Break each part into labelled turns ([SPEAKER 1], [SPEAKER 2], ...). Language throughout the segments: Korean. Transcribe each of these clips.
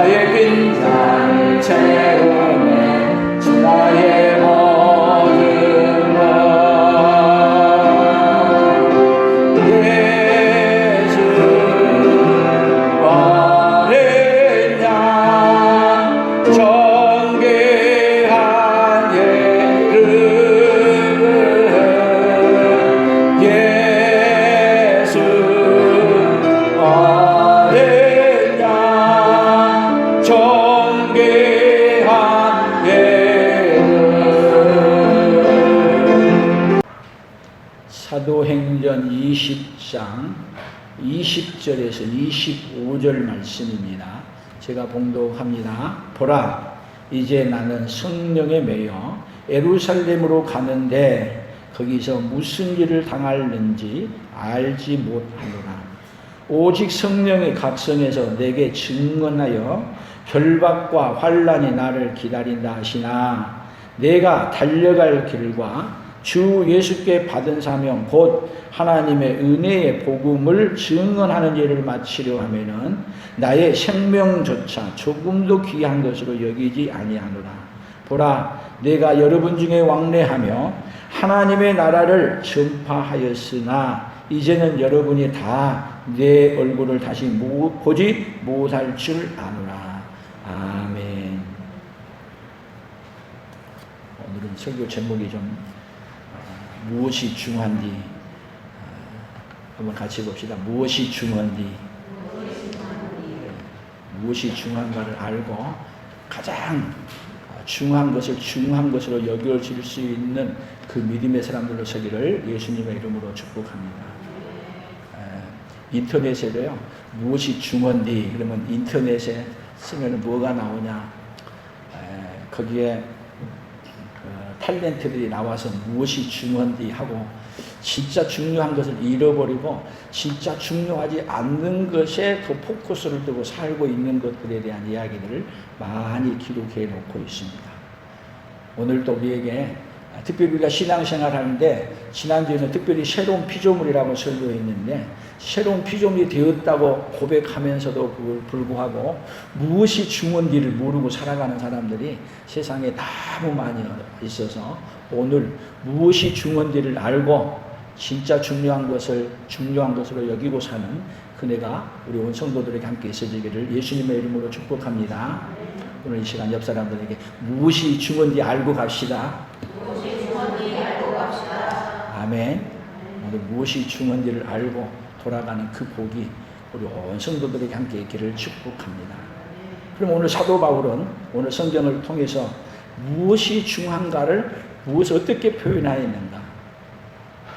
[SPEAKER 1] 나의 빈잔 채우네 주 나의 모든 것 예수 어린 양 정결한 예를 예수 어린 양 정결한 예를. 사도행전 20장 20절에서 25절 말씀입니다. 제가 봉독합니다. 보라, 이제 나는 성령에 매여 예루살렘으로 가는데 거기서 무슨 일을 당할는지 알지 못하노라. 오직 성령의 각성에서 내게 증언하여 결박과 환난이 나를 기다린다 하시나 내가 달려갈 길과 주 예수께 받은 사명 곧 하나님의 은혜의 복음을 증언하는 일을 마치려 하면은 나의 생명조차 조금도 귀한 것으로 여기지 아니하노라. 보라, 내가 여러분 중에 왕래하며 하나님의 나라를 전파하였으나 이제는 여러분이 다 내 얼굴을 다시 보지 못할 줄 아노라. 아멘. 오늘은 설교 제목이 좀 무엇이 중요한지 한번 같이 봅시다. 무엇이 중요한지, 무엇이 중요한가를 알고 가장 중요한 것을 중요한 것으로 여겨질 수 있는 그 믿음의 사람들로 서기를 예수님의 이름으로 축복합니다. 인터넷에도요, 무엇이 중요한지 그러면 인터넷에 쓰면 뭐가 나오냐, 거기에 탤런트들이 나와서 무엇이 중요한지 하고 진짜 중요한 것을 잃어버리고 진짜 중요하지 않는 것에 더 포커스를 두고 살고 있는 것들에 대한 이야기들을 많이 기록해 놓고 있습니다. 오늘도 우리에게 특별히 우리가 신앙생활 하는데 지난주에는 특별히 새로운 피조물이라고 설교했는데 새로운 피조물이 되었다고 고백하면서도 불구하고 무엇이 중요한지를 모르고 살아가는 사람들이 세상에 너무 많이 있어서 오늘 무엇이 중요한지를 알고 진짜 중요한 것으로 여기고 사는 그네가 우리 온 성도들에게 함께 있어지기를 예수님의 이름으로 축복합니다. 오늘 이 시간 옆 사람들에게 무엇이 중요한지 알고 갑시다. 아멘. 오늘 무엇이 중요한지를 알고 돌아가는 그 복이 우리 온 성도들에게 함께 있기를 축복합니다. 그럼 오늘 사도 바울은 오늘 성경을 통해서 무엇이 중요한가를 무엇을 어떻게 표현하였는가?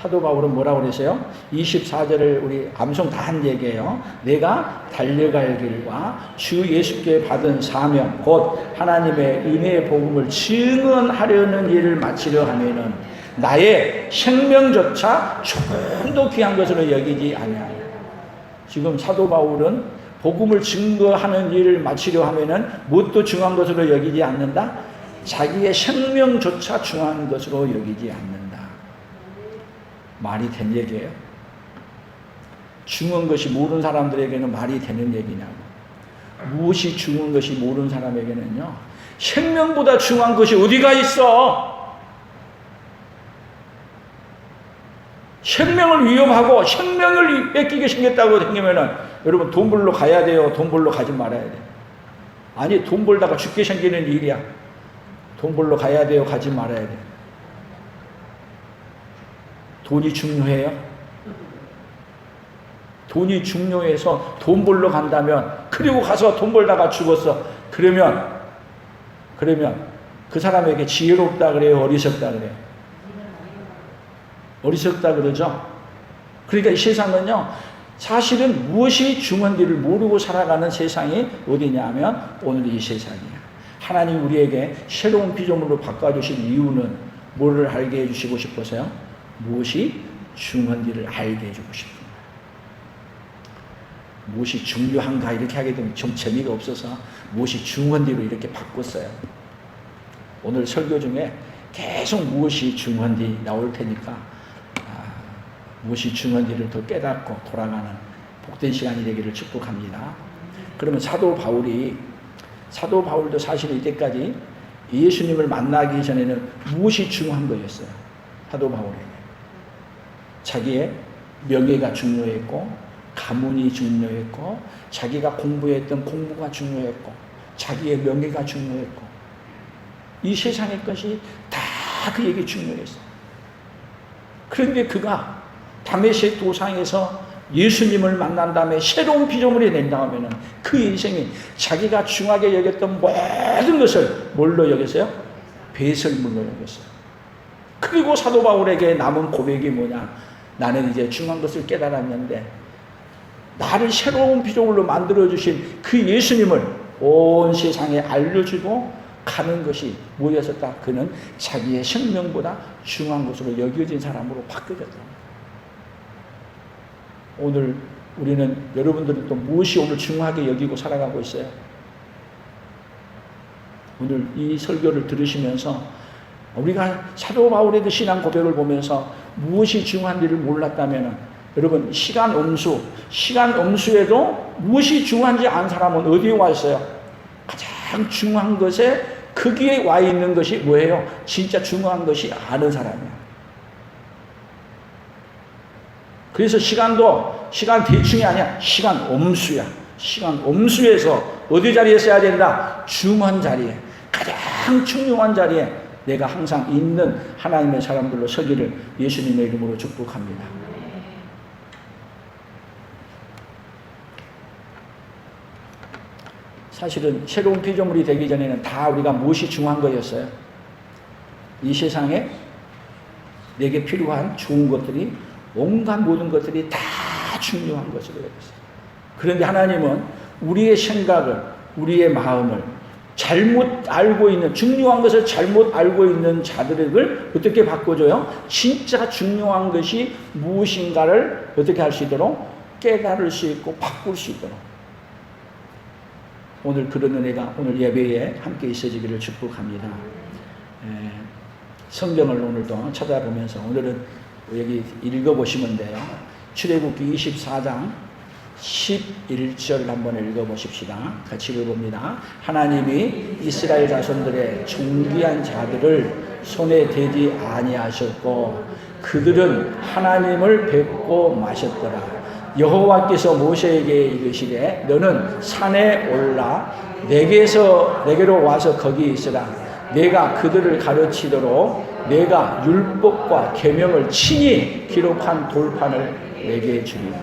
[SPEAKER 1] 사도 바울은 뭐라고 그랬어요? 24절을 우리 암송 다 한 얘기예요. 내가 달려갈 길과 주 예수께 받은 사명 곧 하나님의 은혜의 복음을 증언하려는 일을 마치려 하면은 나의 생명조차 조금도 귀한 것으로 여기지 아니하노라. 지금 사도 바울은 복음을 증거하는 일을 마치려 하면은 무엇도 중요한 것으로 여기지 않는다? 자기의 생명조차 중요한 것으로 여기지 않는다. 말이 된 얘기예요. 중요한 것이 모르는 사람들에게는 말이 되는 얘기냐고. 무엇이 중요한 것이 모르는 사람에게는요, 생명보다 중요한 것이 어디가 있어? 생명을 위협하고 생명을 뺏기게 생겼다고 생기면은 여러분 돈 벌러 가야 돼요? 돈 벌러 가지 말아야 돼요? 아니, 돈 벌다가 죽게 생기는 일이야. 돈 벌러 가야 돼요? 가지 말아야 돼요? 돈이 중요해요? 돈이 중요해서 돈 벌러 간다면, 그리고 가서 돈 벌다가 죽었어. 그러면 그 사람에게 지혜롭다 그래요? 어리석다 그래요? 어리석다 그러죠? 그러니까 이 세상은요, 사실은 무엇이 중요한지를 모르고 살아가는 세상이 어디냐 하면 오늘 이 세상이야. 하나님 우리에게 새로운 피조물로 바꿔주신 이유는 뭐를 알게 해주시고 싶어서요? 무엇이 중요한지를 알게 해주고 싶은 거예요. 무엇이 중요한가 이렇게 하게 되면 좀 재미가 없어서 무엇이 중요한지로 이렇게 바꿨어요. 오늘 설교 중에 계속 무엇이 중요한지 나올 테니까 무엇이 중요한지를 더 깨닫고 돌아가는 복된 시간이 되기를 축복합니다. 그러면 사도 바울이 사도 바울도 사실 이때까지 예수님을 만나기 전에는 무엇이 중요한 거였어요? 사도 바울에게 자기의 명예가 중요했고, 가문이 중요했고, 자기가 공부했던 공부가 중요했고, 자기의 명예가 중요했고, 이 세상의 것이 다 그에게 중요했어요. 그런데 그가 다메섹 도상에서 예수님을 만난 다음에 새로운 피조물이 된 다음에는 그 인생이 자기가 중하게 여겼던 모든 것을 뭘로 여겼어요? 배설물로 여겼어요. 그리고 사도 바울에게 남은 고백이 뭐냐? 나는 이제 중한 것을 깨달았는데 나를 새로운 피조물로 만들어주신 그 예수님을 온 세상에 알려주고 가는 것이 뭐였었다? 그는 자기의 생명보다 중요한 것으로 여겨진 사람으로 바뀌어졌다. 오늘 우리는, 여러분들은 또 무엇이 오늘 중요하게 여기고 살아가고 있어요? 오늘 이 설교를 들으시면서 우리가 사도 바울의 그 신앙 고백을 보면서 무엇이 중요한지를 몰랐다면, 여러분, 시간 엄수에도 무엇이 중요한지 아는 사람은 어디에 와 있어요? 가장 중요한 것에 거기에 와 있는 것이 뭐예요? 진짜 중요한 것이 아는 사람이야. 그래서 시간 대충이 아니야. 시간 엄수야. 시간 엄수에서 어디 자리에 써야 된다? 중요한 자리에, 가장 중요한 자리에 내가 항상 있는 하나님의 사람들로 서기를 예수님의 이름으로 축복합니다. 사실은 새로운 피조물이 되기 전에는 다 우리가 무엇이 중요한 거였어요? 이 세상에 내게 필요한 좋은 것들이, 온갖 모든 것들이 다 중요한 것으로 여겼어요. 그런데 하나님은 우리의 생각을, 우리의 마음을 잘못 알고 있는, 중요한 것을 잘못 알고 있는 자들을 어떻게 바꿔줘요? 진짜 중요한 것이 무엇인가를 어떻게 할 수 있도록 깨달을 수 있고 바꿀 수 있도록. 오늘 그런 은혜가 오늘 예배에 함께 있어지기를 축복합니다. 성경을 오늘도 찾아보면서 오늘은 여기 읽어보시면 돼요. 출애굽기 24장 11절을 한번 읽어보십시다. 같이 읽어봅니다. 하나님이 이스라엘 자손들의 존귀한 자들을 손에 대지 아니하셨고 그들은 하나님을 뵙고 마셨더라. 여호와께서 모세에게 이르시되 너는 산에 올라 내게로 와서 거기 있으라. 내가 그들을 가르치도록 내가 율법과 계명을 친히 기록한 돌판을 내게 주리라.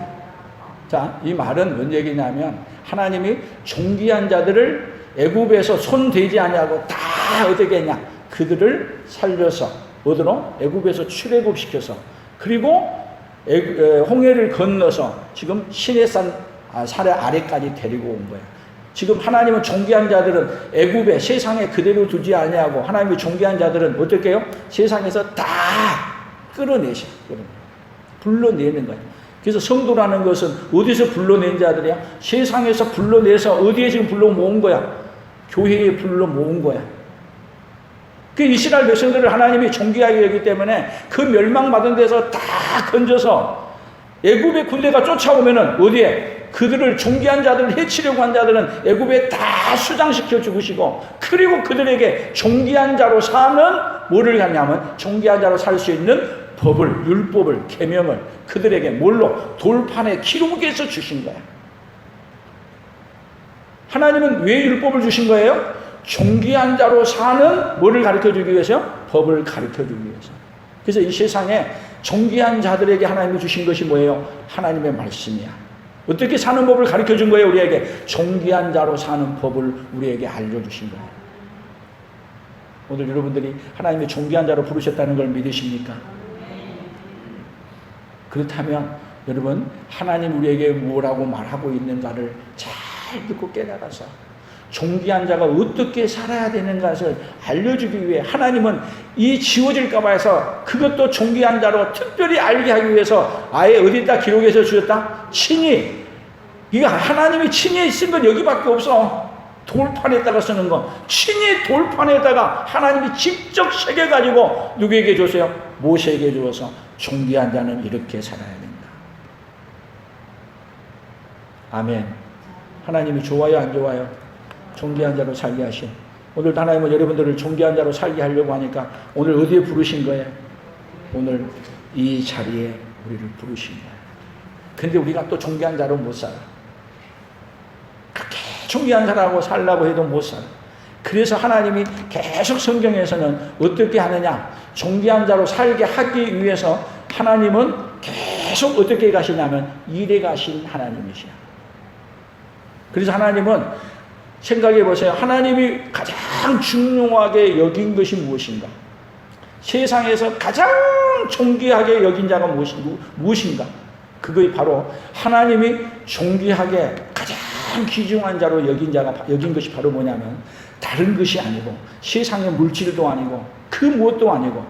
[SPEAKER 1] 자, 이 말은 뭔 얘기냐면 하나님이 존귀한 자들을 애굽에서 손 대지 아니하고 다 어떻게 했냐? 그들을 살려서 어디로? 애굽에서 출애굽시켜서, 그리고 홍해를 건너서 지금 시내산 아래까지 데리고 온 거예요. 지금 하나님은 존귀한 자들은 애굽에 세상에 그대로 두지 아니하고 하나님이 존귀한 자들은 어떻게 해요? 세상에서 다 끌어내셔. 불러내는 거예요. 그래서 성도라는 것은 어디서 불러낸 자들이야? 세상에서 불러내서 어디에 지금 불러 모은 거야? 교회에 불러 모은 거야. 그 이스라엘 백성들을 하나님이 존귀하게 여기기 때문에 그 멸망받은 데서 다 건져서 애굽의 군대가 쫓아오면은 어디에? 그들을 존귀한 자들을 해치려고 한 자들은 애굽에 다 수장시켜 죽으시고, 그리고 그들에게 존귀한 자로 사는 뭐를 하냐면 존귀한 자로 살 수 있는 법을, 율법을, 계명을 그들에게 뭘로? 돌판에 기록해서 주신 거야. 하나님은 왜 율법을 주신 거예요? 존귀한 자로 사는 뭐를 가르쳐주기 위해서요? 법을 가르쳐주기 위해서. 그래서 이 세상에 존귀한 자들에게 하나님이 주신 것이 뭐예요? 하나님의 말씀이야. 어떻게 사는 법을 가르쳐준 거예요? 우리에게 존귀한 자로 사는 법을 우리에게 알려주신 거예요. 오늘 여러분들이 하나님의 존귀한 자로 부르셨다는 걸 믿으십니까? 그렇다면 여러분, 하나님 우리에게 뭐라고 말하고 있는가를 잘 듣고 깨달아서 존귀한 자가 어떻게 살아야 되는 것을 알려주기 위해 하나님은 이 지워질까 봐 해서 그것도 존귀한 자로 특별히 알게 하기 위해서 아예 어디다 기록해서 주셨다? 친히. 이거 하나님이 친히 쓴 건 여기밖에 없어. 돌판에다가 쓰는 거. 친히 돌판에다가 하나님이 직접 새겨가지고 누구에게 줬어요? 모세에게 주어서 존귀한 자는 이렇게 살아야 된다. 아멘. 하나님이 좋아요, 안 좋아요? 존귀한 자로 살게 하신, 오늘 하나님은 여러분들을 존귀한 자로 살게 하려고 하니까 오늘 어디에 부르신 거예요? 오늘 이 자리에 우리를 부르신 거예요. 근데 우리가 또 존귀한 자로 못 살아. 그렇게 존귀한 자라고 살라고 해도 못 살아. 그래서 하나님이 계속 성경에서는 어떻게 하느냐, 존귀한 자로 살게 하기 위해서 하나님은 계속 어떻게 가시냐면 이래 가신 하나님이시야. 그래서 하나님은 생각해 보세요. 하나님이 가장 중요하게 여긴 것이 무엇인가? 세상에서 가장 존귀하게 여긴 자가 무엇인가? 그것이 바로 하나님이 존귀하게 가장 귀중한 자로 여긴 것이 바로 뭐냐면 다른 것이 아니고 세상의 물질도 아니고 그 무엇도 아니고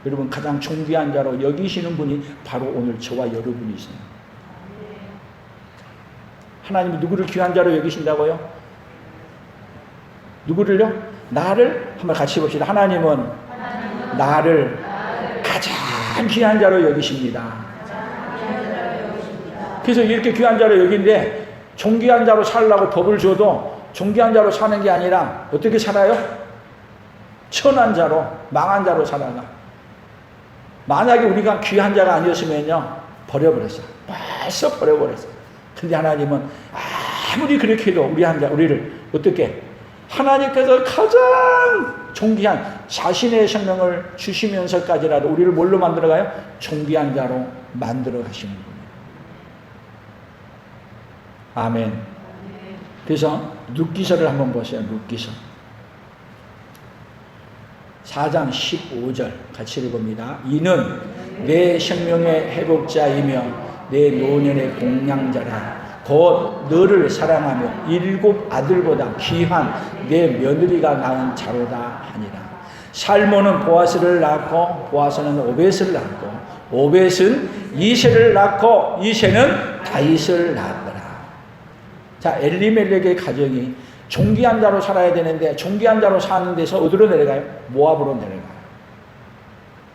[SPEAKER 1] 여러분 가장 존귀한 자로 여기시는 분이 바로 오늘 저와 여러분이세요. 하나님이 누구를 귀한 자로 여기신다고요? 누구를요? 나를 한번 같이 봅시다. 하나님은 나를 가장 귀한 자로 여기십니다. 그래서 이렇게 귀한 자로 여긴데 존귀한 자로 살라고 법을 줘도 존귀한 자로 사는 게 아니라 어떻게 살아요? 천한 자로, 망한 자로 살아가. 만약에 우리가 귀한 자가 아니었으면요 버려버렸어요. 벌써 버려버렸어요. 근데 하나님은 아무리 그렇게 해도 우리를 어떻게 하나님께서 가장 존귀한 자신의 생명을 주시면서까지라도 우리를 뭘로 만들어가요? 존귀한 자로 만들어 가시는 거예요. 아멘. 그래서 룻기서를 한번 보세요. 룻기서 4장 15절 같이 읽어봅니다. 이는 내 생명의 회복자이며 내 노년의 공양자라. 곧 너를 사랑하며 7 아들보다 귀한 내 며느리가 낳은 자로다 하니라. 살몬은 보아스를 낳고 보아스는 오벳을 낳고 오벳은 이새를 낳고 이새는 다윗을 낳았더라. 자, 엘리멜렉의 가정이 존귀한 자로 살아야 되는데 존귀한 자로 사는 데서 어디로 내려가요? 모압으로 내려가요.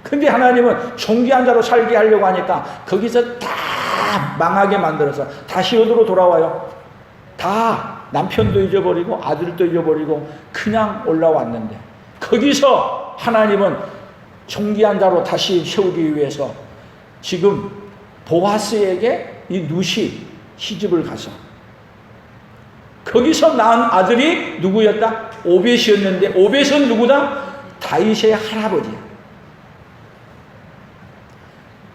[SPEAKER 1] 근데 하나님은 존귀한 자로 살게 하려고 하니까 거기서 다 망하게 만들어서 다시 어디로 돌아와요? 다 남편도 잊어버리고 아들도 잊어버리고 그냥 올라왔는데 거기서 하나님은 존귀한 자로 다시 세우기 위해서 지금 보아스에게 이 룻이 시집을 가서 거기서 낳은 아들이 누구였다? 오벳이었는데 오벳은 누구다? 다윗의 할아버지야.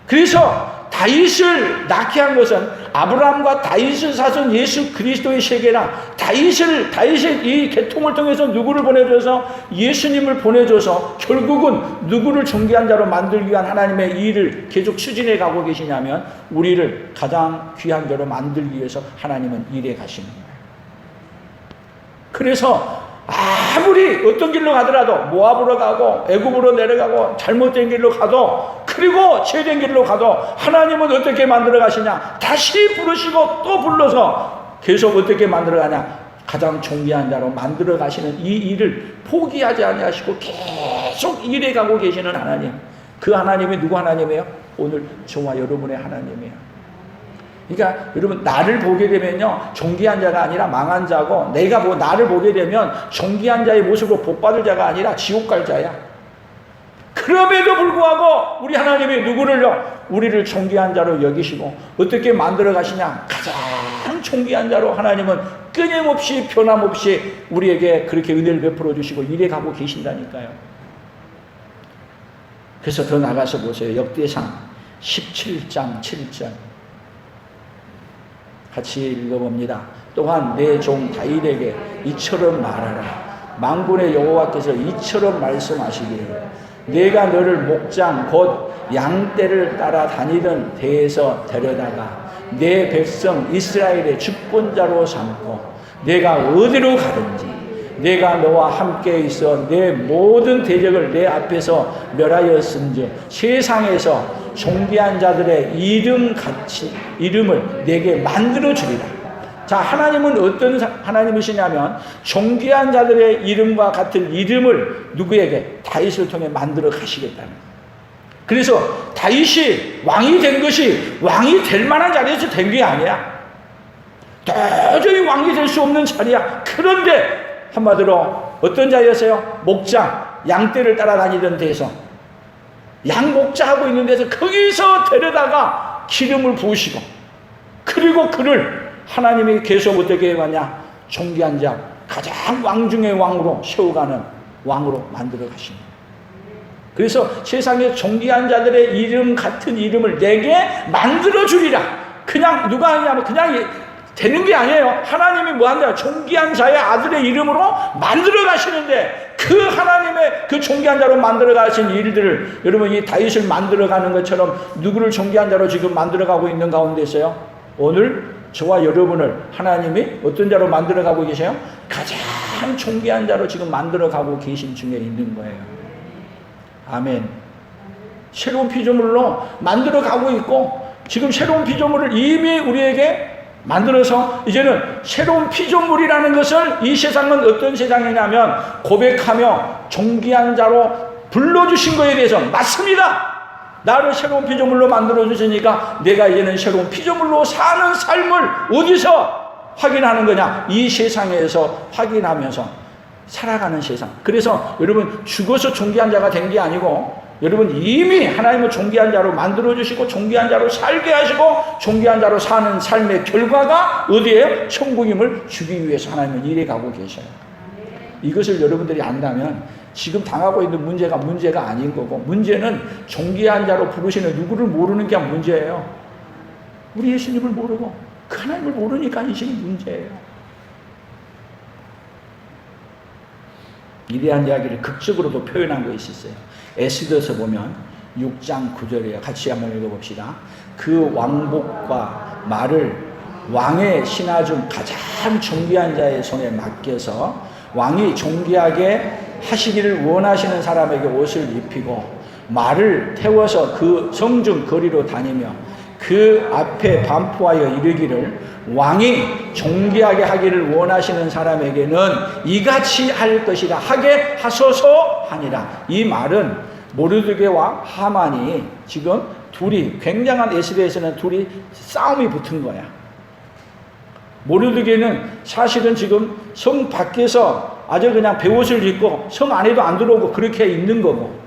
[SPEAKER 1] 그래서 다윗을 낳게 한 것은 아브라함과 다윗을 사준 예수 그리스도의 세계라. 다윗의 이 계통을 통해서 누구를 보내줘서 예수님을 보내줘서 결국은 누구를 존귀한 자로 만들기 위한 하나님의 일을 계속 추진해 가고 계시냐면 우리를 가장 귀한 자로 만들기 위해서 하나님은 일해 가시는 거예요. 그래서 아무리 어떤 길로 가더라도 모압으로 가고 애굽으로 내려가고 잘못된 길로 가도 그리고 죄된 길로 가도 하나님은 어떻게 만들어 가시냐? 다시 부르시고 또 불러서 계속 어떻게 만들어 가냐? 가장 존귀한 자로 만들어 가시는 이 일을 포기하지 아니하시고 계속 일해 가고 계시는 하나님. 그 하나님이 누구 하나님이에요? 오늘 저와 여러분의 하나님이에요. 그러니까 여러분 나를 보게 되면요 존귀한 자가 아니라 망한 자고 내가 나를 보게 되면 존귀한 자의 모습으로 복받을 자가 아니라 지옥 갈 자야. 그럼에도 불구하고 우리 하나님이 누구를요? 우리를 존귀한 자로 여기시고 어떻게 만들어 가시냐? 가장 존귀한 자로 하나님은 끊임없이 변함없이 우리에게 그렇게 은혜를 베풀어 주시고 일해 가고 계신다니까요. 그래서 더 나가서 보세요. 역대상 17장 7절 같이 읽어봅니다. 또한 내 종 다윗에게 이처럼 말하라. 만군의 여호와께서 이처럼 말씀하시기를 내가 너를 목장 곧 양떼를 따라 다니던 데에서 데려다가 내 백성 이스라엘의 주권자로 삼고 내가 어디로 가든지 내가 너와 함께 있어 내 모든 대적을 내 앞에서 멸하였은즉 세상에서 존귀한 자들의 이름을 내게 만들어 주리라. 자, 하나님은 어떤 하나님이시냐면 존귀한 자들의 이름과 같은 이름을 누구에게? 다윗을 통해 만들어 가시겠다는 거예요. 그래서 다윗이 왕이 된 것이 왕이 될 만한 자리에서 된 게 아니야. 도저히 왕이 될 수 없는 자리야. 그런데 한마디로 어떤 자였어요? 목장, 양떼를 따라다니던 데서, 양 목자하고 있는 데서 거기서 데려다가 기름을 부으시고, 그리고 그를 하나님이 계속 어떻게 해왔냐? 존귀한 자, 가장 왕 중의 왕으로 세워가는 왕으로 만들어 가십니다. 그래서 세상에 존귀한 자들의 이름 같은 이름을 내게 만들어 주리라. 그냥 누가 하냐면 그냥 되는 게 아니에요. 하나님이 뭐 한다? 존귀한 자의 아들의 이름으로 만들어 가시는데, 그 하나님의 그 존귀한 자로 만들어 가신 일들을 여러분, 이 다윗을 만들어 가는 것처럼 누구를 존귀한 자로 지금 만들어 가고 있는 가운데 있어요? 오늘 저와 여러분을 하나님이 어떤 자로 만들어 가고 계세요? 가장 존귀한 자로 지금 만들어 가고 계신 중에 있는 거예요. 아멘. 새로운 피조물로 만들어 가고 있고, 지금 새로운 피조물을 이미 우리에게 만들어서 이제는 새로운 피조물이라는 것을, 이 세상은 어떤 세상이냐면 고백하며 존귀한 자로 불러주신 것에 대해서 맞습니다. 나를 새로운 피조물로 만들어 주시니까 내가 이제는 새로운 피조물로 사는 삶을 어디서 확인하는 거냐? 이 세상에서 확인하면서 살아가는 세상. 그래서 여러분, 죽어서 존귀한 자가 된 게 아니고, 여러분 이미 하나님은 존귀한 자로 만들어 주시고 존귀한 자로 살게 하시고 존귀한 자로 사는 삶의 결과가 어디에? 천국임을 주기 위해서 하나님은 일해 가고 계셔요. 이것을 여러분들이 안다면 지금 당하고 있는 문제가 아닌 거고, 문제는 존귀한 자로 부르시는 누구를 모르는 게 문제예요. 우리 예수님을 모르고 그 하나님을 모르니까 이게 문제예요. 이러한 이야기를 극적으로도 표현한 것이 있어요. 에스더서 보면 6장 9절이에요. 같이 한번 읽어봅시다. 그 왕복과 말을 왕의 신하 중 가장 존귀한 자의 손에 맡겨서 왕이 존귀하게 하시기를 원하시는 사람에게 옷을 입히고 말을 태워서 그 성중 거리로 다니며 그 앞에 반포하여 이르기를 왕이 존귀하게 하기를 원하시는 사람에게는 이같이 할 것이라 하게 하소서 하니라. 이 말은 모르드게와 하만이 지금 둘이, 굉장한 에스더에서는 둘이 싸움이 붙은 거야. 모르드게는 사실은 지금 성 밖에서 아주 그냥 베옷을 입고 성 안에도 안 들어오고 그렇게 있는 거고,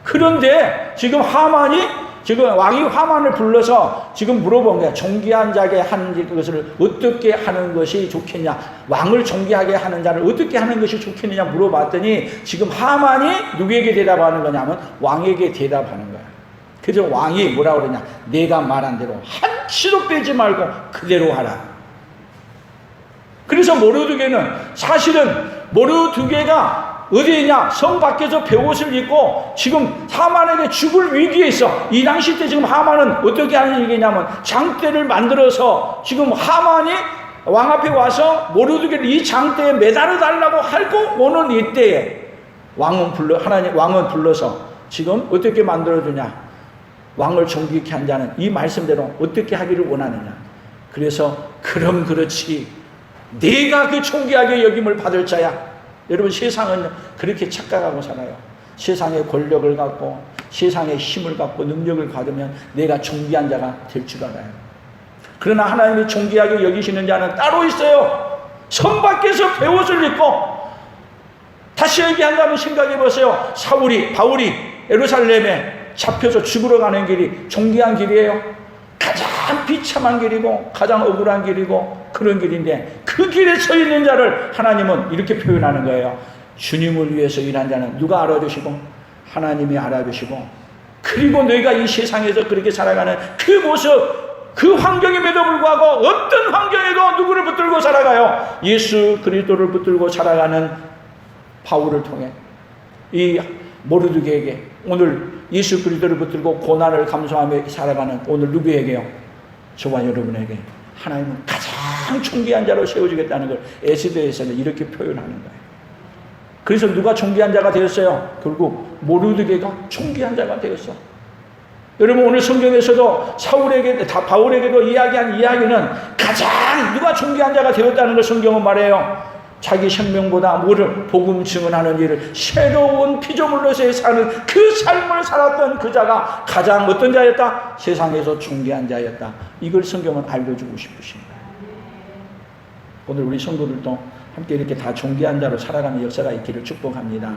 [SPEAKER 1] 그런데 지금 왕이 하만을 불러서 지금 물어본 거야. 존귀한 자에게 하는 것을 어떻게 하는 것이 좋겠냐, 왕을 존귀하게 하는 자를 어떻게 하는 것이 좋겠느냐 물어봤더니, 지금 하만이 누구에게 대답하는 거냐면 왕에게 대답하는 거야. 그래서 왕이 뭐라고 그러냐? 내가 말한 대로 한치도 빼지 말고 그대로 하라. 그래서 모르드게는, 사실은 모르드게가 어디에 있냐? 성 밖에서 베옷을 입고 지금 하만에게 죽을 위기에 있어. 이 당시 때 지금 하만은 어떻게 하는 얘기냐면 장대를 만들어서 지금 하만이 왕 앞에 와서 모르드게를 이 장대에 매달아 달라고 하고 오는 이때에 왕은 불러서 지금 어떻게 만들어주냐? 왕을 존귀케 한 자는 이 말씀대로 어떻게 하기를 원하느냐? 그래서 그럼 그렇지, 네가 그 존귀하게 여김을 받을 자야. 여러분, 세상은 그렇게 착각하고 살아요. 세상의 권력을 갖고 세상의 힘을 갖고 능력을 받으면 내가 존귀한 자가 될 줄 알아요. 그러나 하나님이 존귀하게 여기시는 자는 따로 있어요. 성 밖에서 베옷을 입고, 다시 얘기한다면 생각해 보세요. 바울이 예루살렘에 잡혀서 죽으러 가는 길이 존귀한 길이에요. 가장 비참한 길이고 가장 억울한 길이고 그런 길인데, 그 길에 서 있는 자를 하나님은 이렇게 표현하는 거예요. 주님을 위해서 일한 자는 누가 알아주시고? 하나님이 알아주시고, 그리고 너희가 이 세상에서 그렇게 살아가는 그 모습, 그 환경임에도 불구하고 어떤 환경에도 누구를 붙들고 살아가요? 예수 그리스도를 붙들고 살아가는 바울을 통해 이 모르드게에게, 오늘 예수 그리스도를 붙들고 고난을 감수하며 살아가는 오늘 누구에게요? 저와 여러분에게 하나님은 가장 존귀한 자로 세워주겠다는 걸 에스더에서는 이렇게 표현하는 거예요. 그래서 누가 존귀한 자가 되었어요? 결국 모르드게가 존귀한 자가 되었어. 여러분, 오늘 성경에서도 바울에게도 이야기한 이야기는 가장 누가 존귀한 자가 되었다는 걸 성경은 말해요. 자기 생명보다 복음 증언하는 일을 새로운 피조물로서의 사는 그 삶을 살았던 그 자가 가장 어떤 자였다? 세상에서 존귀한 자였다. 이걸 성경은 알려주고 싶으십니다. 오늘 우리 성도들도 함께 이렇게 다 존귀한 자로 살아가는 역사가 있기를 축복합니다.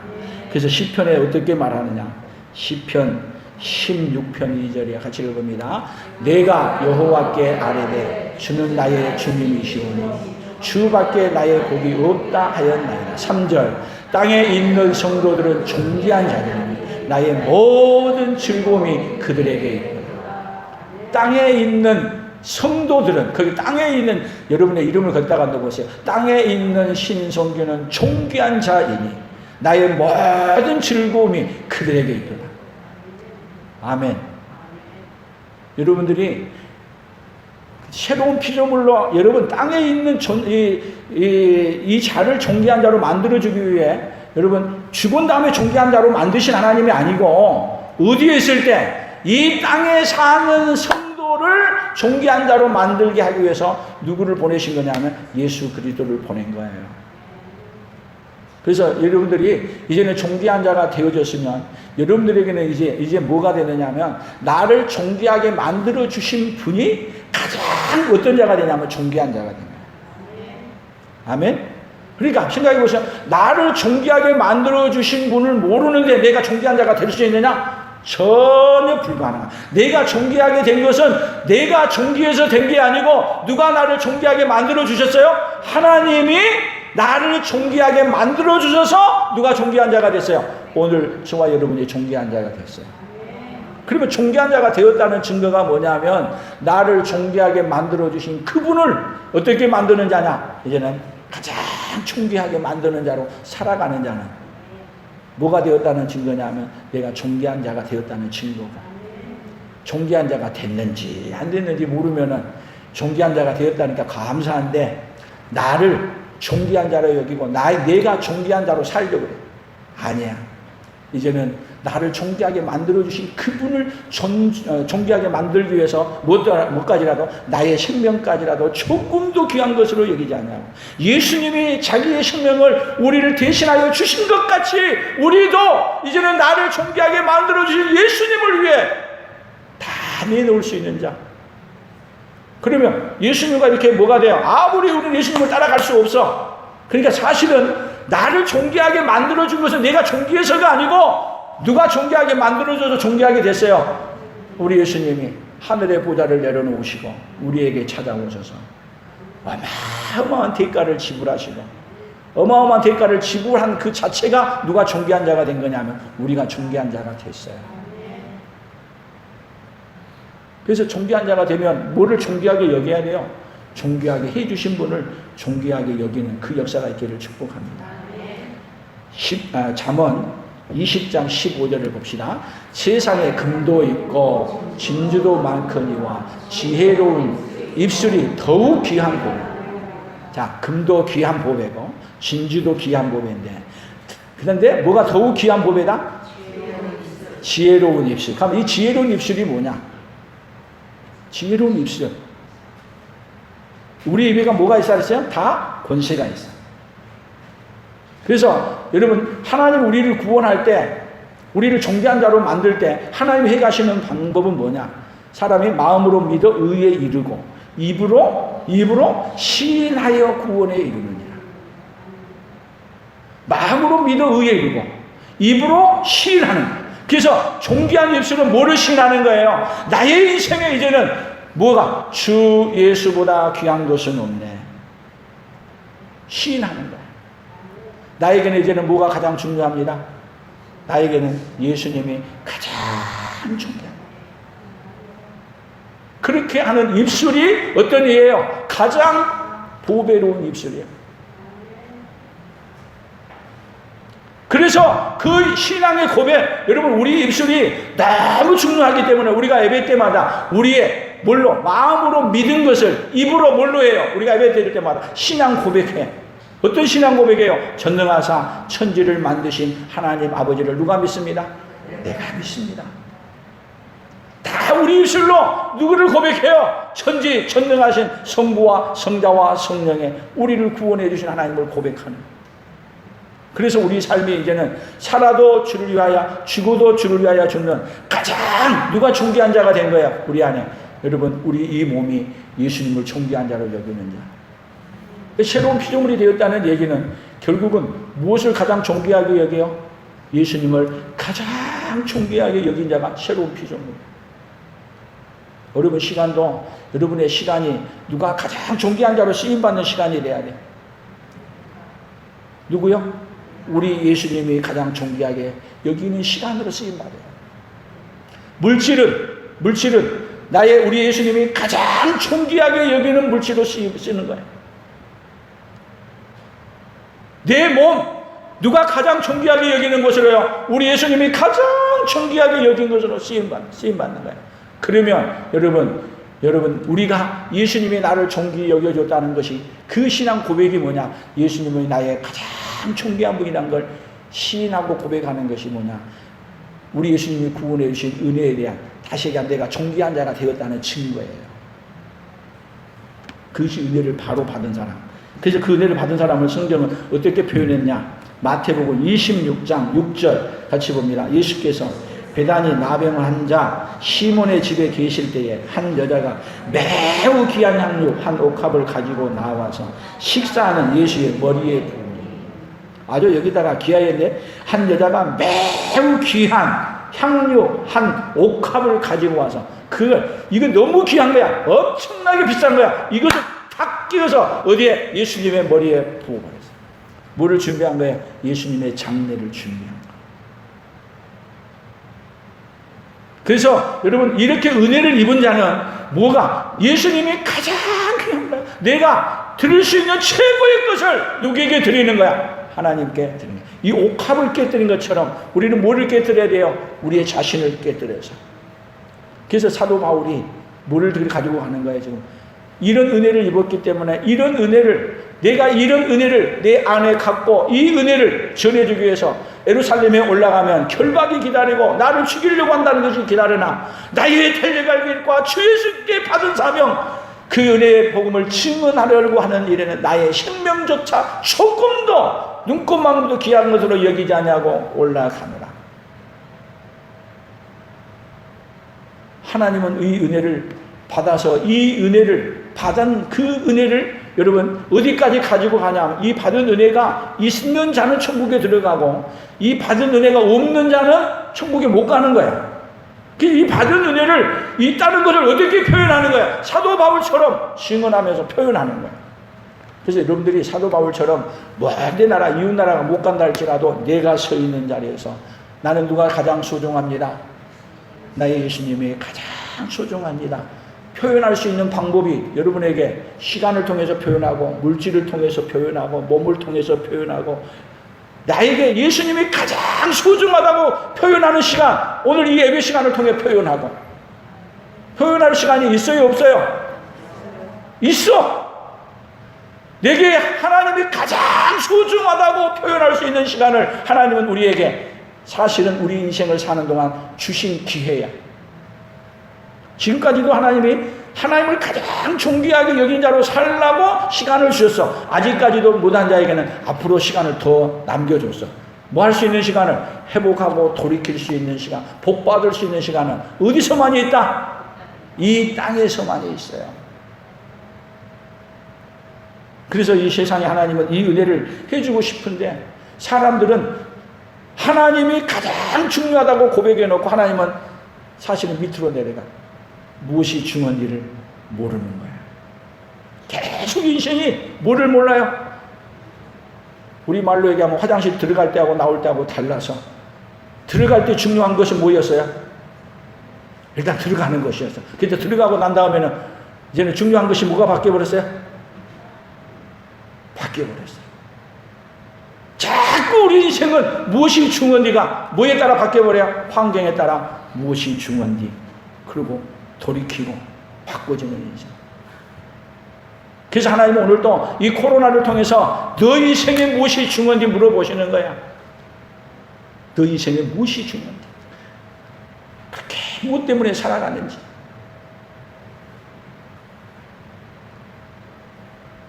[SPEAKER 1] 그래서 시편에 어떻게 말하느냐? 시편 16편 2절에 같이 읽어봅니다. 내가 여호와께 아뢰되 주는 나의 주님이시오니 주밖에 나의 복이 없다 하였나이다. 3절 땅에 있는 성도들은 존귀한 자들이니 나의 모든 즐거움이 그들에게 있다. 땅에 있는 성도들은, 거기 땅에 있는, 여러분의 이름을 걷다가 넣어보세요. 땅에 있는 신성교는 존귀한 자이니 나의 모든 즐거움이 그들에게 있다. 아멘. 여러분들이 새로운 피조물로 여러분 땅에 있는 이 자를 존귀한 자로 만들어주기 위해 여러분 죽은 다음에 존귀한 자로 만드신 하나님이 아니고 어디에 있을 때 이 땅에 사는 성도를 존귀한 자로 만들게 하기 위해서 누구를 보내신 거냐면 예수 그리스도를 보낸 거예요. 그래서 여러분들이 이제는 존귀한 자가 되어졌으면 여러분들에게는 이제 뭐가 되느냐면 나를 존귀하게 만들어 주신 분이 가장 어떤 자가 되냐면 존귀한 자가 되는 거예요. 아멘. 그러니까 생각해 보세요. 나를 존귀하게 만들어 주신 분을 모르는데 내가 존귀한 자가 될 수 있느냐? 전혀 불가능한. 내가 존귀하게 된 것은 내가 존귀해서 된 게 아니고 누가 나를 존귀하게 만들어 주셨어요? 하나님이 나를 존귀하게 만들어 주셔서 누가 존귀한 자가 됐어요? 오늘 저와 여러분이 존귀한 자가 됐어요. 그러면 존귀한 자가 되었다는 증거가 뭐냐면 나를 존귀하게 만들어 주신 그분을 어떻게 만드는 자냐? 이제는 가장 존귀하게 만드는 자로 살아가는 자는 뭐가 되었다는 증거냐면 내가 존귀한 자가 되었다는 증거가. 존귀한 자가 됐는지 안 됐는지 모르면은 존귀한 자가 되었다니까 감사한데 나를 존귀한 자로 여기고 내가 존귀한 자로 살려고 그래. 아니야. 이제는 나를 존귀하게 만들어주신 그분을 존귀하게 만들기 위해서 뭐까지라도 나의 생명까지라도 조금도 귀한 것으로 여기지 않냐고. 예수님이 자기의 생명을 우리를 대신하여 주신 것 같이 우리도 이제는 나를 존귀하게 만들어주신 예수님을 위해 다 내놓을 수 있는 자. 그러면 예수님과 이렇게 뭐가 돼요? 아무리 우리는 예수님을 따라갈 수 없어. 그러니까 사실은 나를 존귀하게 만들어준 것은 내가 존귀해서가 아니고 누가 존귀하게 만들어줘서 존귀하게 됐어요? 우리 예수님이 하늘의 보좌를 내려놓으시고 우리에게 찾아오셔서 어마어마한 대가를 지불하시고 어마어마한 대가를 지불한 그 자체가 누가 존귀한 자가 된 거냐면 우리가 존귀한 자가 됐어요. 그래서 존귀한 자가 되면 뭐를 존귀하게 여겨야 돼요? 존귀하게 해주신 분을 존귀하게 여기는 그 역사가 있기를 축복합니다. 잠언 20장 15절을 봅시다. 세상에 금도 있고 진주도 많거니와 지혜로운 입술이 더욱 귀한 보배. 자, 금도 귀한 보배고 진주도 귀한 보배인데 그런데 뭐가 더욱 귀한 보배다? 지혜로운 입술. 그럼 이 지혜로운 입술이 뭐냐? 지혜로운 입술. 우리 입에가 뭐가 있어야 했어요? 다 권세가 있어. 그래서 여러분 하나님 우리를 구원할 때 우리를 존귀한 자로 만들 때 하나님이 해가시는 방법은 뭐냐? 사람이 마음으로 믿어 의에 이르고 입으로 시인하여 구원에 이르느니라. 마음으로 믿어 의에 이르고 입으로 시인하는 거예요. 그래서 존귀한 입술은 뭐를 시인하는 거예요? 나의 인생에 이제는 뭐가? 주 예수보다 귀한 것은 없네. 시인하는 거예요. 나에게는 이제는 뭐가 가장 중요합니다? 나에게는 예수님이 가장 중요합니다. 그렇게 하는 입술이 어떤 이에요? 가장 보배로운 입술이에요. 그래서 그 신앙의 고백, 여러분 우리 입술이 너무 중요하기 때문에 우리가 예배 때마다 우리의 뭘로? 마음으로 믿은 것을 입으로 뭘로 해요? 우리가 예배 드릴 때마다 신앙 고백해. 어떤 신앙 고백이에요? 전능하사 천지를 만드신 하나님 아버지를 누가 믿습니다? 내가 믿습니다. 다 우리 입술로 누구를 고백해요? 천지 전능하신 성부와 성자와 성령의 우리를 구원해 주신 하나님을 고백하는. 그래서 우리 삶이 이제는 살아도 주를 위하여 죽어도 주를 위하여 죽는 가장 누가 존귀한 자가 된 거예요? 우리 안에. 여러분 우리 이 몸이 예수님을 존귀한 자로 여기는 자. 새로운 피조물이 되었다는 얘기는 결국은 무엇을 가장 존귀하게 여겨요? 예수님을 가장 존귀하게 여긴 자가 새로운 피조물. 여러분 시간도 여러분의 시간이 누가 가장 존귀한 자로 쓰임받는 시간이 돼야 돼. 누구요? 우리 예수님이 가장 존귀하게 여기는 시간으로 쓰임받아요. 물질은 우리 예수님이 가장 존귀하게 여기는 물질로 쓰는 거예요. 내 몸, 누가 가장 존귀하게 여기는 것으로요? 우리 예수님이 가장 존귀하게 여긴 것으로 쓰임받는 거예요. 그러면 여러분 우리가 예수님이 나를 존귀히 여겨줬다는 것이 그 신앙 고백이 뭐냐? 예수님이 나의 가장 존귀한 분이라는 걸 시인하고 고백하는 것이 뭐냐? 우리 예수님이 구원해 주신 은혜에 대한 다시 얘기한 내가 존귀한 자가 되었다는 증거예요. 그것이 은혜를 바로 받은 사람. 그래서 그 은혜를 받은 사람을 성경은 어떻게 표현했냐? 마태복음 26장 6절 같이 봅니다. 예수께서 베다니 나병 환자 시몬의 집에 계실 때에 한 여자가 매우 귀한 향유 한 옥합을 가지고 나와서 식사하는 예수의 머리에 부으니. 아주 여기다가 귀하인데 한 여자가 매우 귀한 향유 한 옥합을 가지고 와서 이거 너무 귀한 거야. 엄청나게 비싼 거야. 이것을 탁 끼워서 어디에? 예수님의 머리에 부어버렸어. 뭐를 준비한 거예요? 예수님의 장례를 준비한 거예요. 그래서 여러분 이렇게 은혜를 입은 자는 뭐가? 예수님이 가장 귀한 거야. 내가 드릴 수 있는 최고의 것을 누구에게 드리는 거야? 하나님께 드리는 거야. 이 옥합을 깨뜨린 것처럼 우리는 뭐를 깨뜨려야 돼요? 우리의 자신을 깨뜨려서. 그래서 사도 바울이 뭐를 가지고 가는 거예요 지금? 이런 은혜를 입었기 때문에 내가 이런 은혜를 내 안에 갖고 이 은혜를 전해주기 위해서 예루살렘에 올라가면 결박이 기다리고 나를 죽이려고 한다는 것이 기다리나 나의 달려갈 길과 주 예수께 받은 사명 그 은혜의 복음을 증언하려고 하는 일에는 나의 생명조차 조금도 눈꼽만큼도 귀한 것으로 여기지 않냐고 올라가느라. 하나님은 이 은혜를 받아서 이 은혜를 받은 그 은혜를 여러분 어디까지 가지고 가냐? 이 받은 은혜가 있는 자는 천국에 들어가고 이 받은 은혜가 없는 자는 천국에 못 가는 거야. 이 받은 은혜를 있다는 것을 어떻게 표현하는 거야? 사도 바울처럼 증언하면서 표현하는 거야. 그래서 여러분들이 사도 바울처럼 먼 나라 이웃 나라가 못 간다 할지라도 내가 서 있는 자리에서 나는 누가 가장 소중합니다. 나의 예수님이 가장 소중합니다. 표현할 수 있는 방법이 여러분에게 시간을 통해서 표현하고 물질을 통해서 표현하고 몸을 통해서 표현하고 나에게 예수님이 가장 소중하다고 표현하는 시간, 오늘 이 예배 시간을 통해 표현하고 표현할 시간이 있어요 없어요? 있어. 내게 하나님이 가장 소중하다고 표현할 수 있는 시간을 하나님은 우리에게 사실은 우리 인생을 사는 동안 주신 기회야. 지금까지도 하나님을 가장 존귀하게 여긴 자로 살라고 시간을 주셨어. 아직까지도 못한 자에게는 앞으로 시간을 더 남겨줬어. 뭐 할 수 있는 시간을 회복하고 돌이킬 수 있는 시간, 복 받을 수 있는 시간은 어디서만이 있다? 이 땅에서만이 있어요. 그래서 이 세상에 하나님은 이 은혜를 해주고 싶은데 사람들은 하나님이 가장 중요하다고 고백해놓고 하나님은 사실은 밑으로 내려가. 무엇이 중요한지를 모르는 거야. 계속 인생이 뭐를 몰라요? 우리 말로 얘기하면 화장실 들어갈 때하고 나올 때하고 달라서 들어갈 때 중요한 것은 뭐였어요? 일단 들어가는 것이었어. 근데 들어가고 난 다음에는 이제는 중요한 것이 뭐가 바뀌어버렸어요? 바뀌어버렸어요. 자꾸 우리 인생은 무엇이 중요한지가 뭐에 따라 바뀌어버려요? 환경에 따라 무엇이 중요한지 그리고 돌이키고 바꿔지는 인생. 그래서 하나님은 오늘도 이 코로나를 통해서 너 인생에 무엇이 중요한지 물어보시는 거야. 너 인생에 무엇이 중요한지, 그렇게 무엇 때문에 살아가는지.